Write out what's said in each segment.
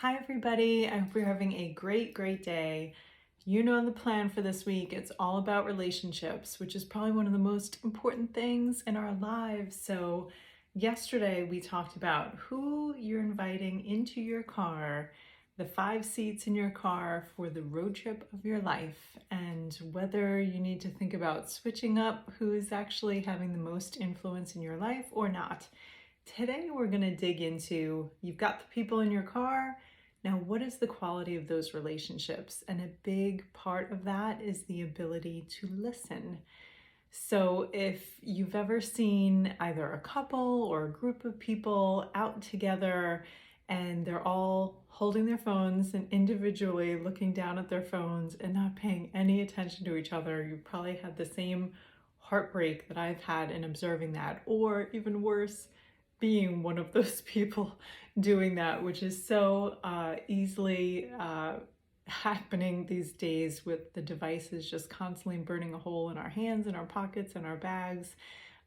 Hi, everybody. I hope you're having a great day. You know the plan for this week. It's all about relationships, which is probably one of the most important things in our lives. So, yesterday we talked about who you're inviting into your car, the 5 seats in your car for the road trip of your life, and whether you need to think about switching up who is actually having the most influence in your life or not. Today, we're going to dig into you've got the people in your car. Now, what is the quality of those relationships? And a big part of that is the ability to listen. So, if you've ever seen either a couple or a group of people out together and they're all holding their phones and individually looking down at their phones and not paying any attention to each other, you probably had the same heartbreak that I've had in observing that, or even worse, being one of those people doing that, which is so easily happening these days with the devices just constantly burning a hole in our hands and our pockets and our bags.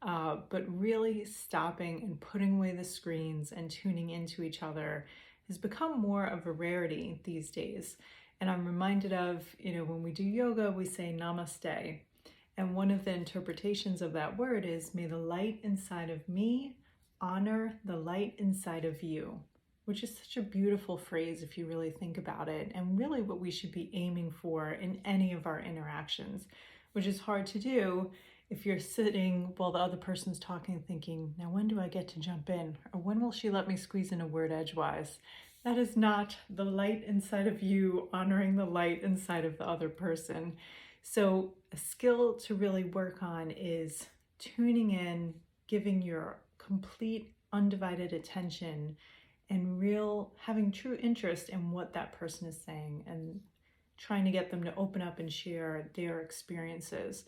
But really stopping and putting away the screens and tuning into each other has become more of a rarity these days. And I'm reminded of, when we do yoga, we say namaste. And one of the interpretations of that word is, may the light inside of me honor the light inside of you, which is such a beautiful phrase if you really think about it, and really what we should be aiming for in any of our interactions, which is hard to do if you're sitting while the other person's talking thinking, now when do I get to jump in? Or when will she let me squeeze in a word edgewise? That is not the light inside of you honoring the light inside of the other person. So a skill to really work on is tuning in, giving your complete undivided attention and having true interest in what that person is saying and trying to get them to open up and share their experiences.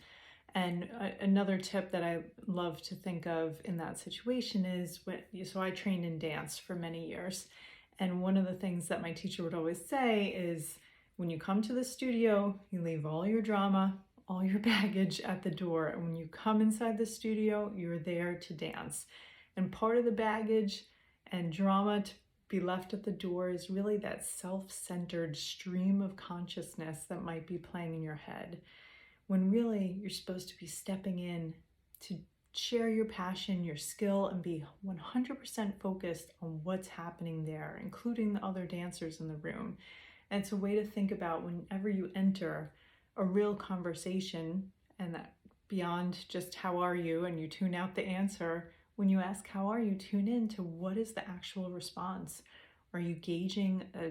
And another tip that I love to think of in that situation is so I trained in dance for many years. And one of the things that my teacher would always say is, when you come to the studio, you leave all your drama, all your baggage at the door. And when you come inside the studio, you're there to dance. And part of the baggage and drama to be left at the door is really that self-centered stream of consciousness that might be playing in your head, when really you're supposed to be stepping in to share your passion, your skill, and be 100% focused on what's happening there, including the other dancers in the room. And it's a way to think about whenever you enter a real conversation, and that beyond just how are you, and you tune out the answer, when you ask how are you, tune in to what is the actual response. Are you gauging a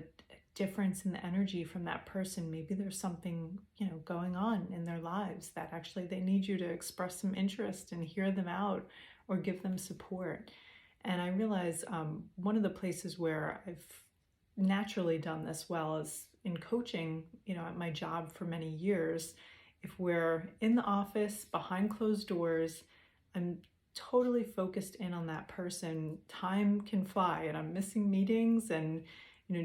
difference in the energy from that person? Maybe there's something going on in their lives that actually they need you to express some interest and hear them out or give them support. And I realize one of the places where I've naturally done this well is in coaching, at my job for many years. If we're in the office behind closed doors, I'm totally focused in on that person. Time can fly and I'm missing meetings and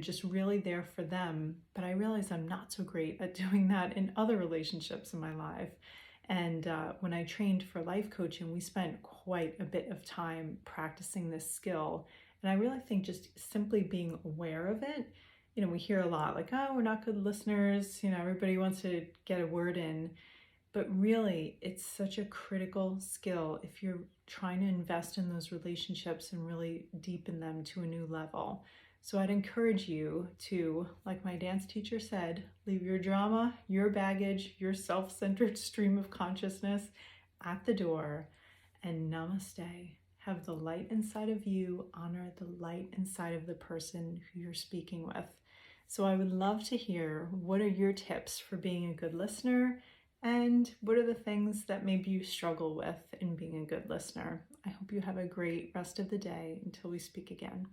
just really there for them. But I realize I'm not so great at doing that in other relationships in my life. And when I trained for life coaching, we spent quite a bit of time practicing this skill. And I really think just simply being aware of it, we hear a lot like, oh, we're not good listeners. Everybody wants to get a word in. But really, it's such a critical skill if you're trying to invest in those relationships and really deepen them to a new level. So I'd encourage you to, like my dance teacher said, leave your drama, your baggage, your self-centered stream of consciousness at the door, and namaste. Have the light inside of you honor the light inside of the person who you're speaking with. So I would love to hear, what are your tips for being a good listener? And what are the things that maybe you struggle with in being a good listener? I hope you have a great rest of the day until we speak again.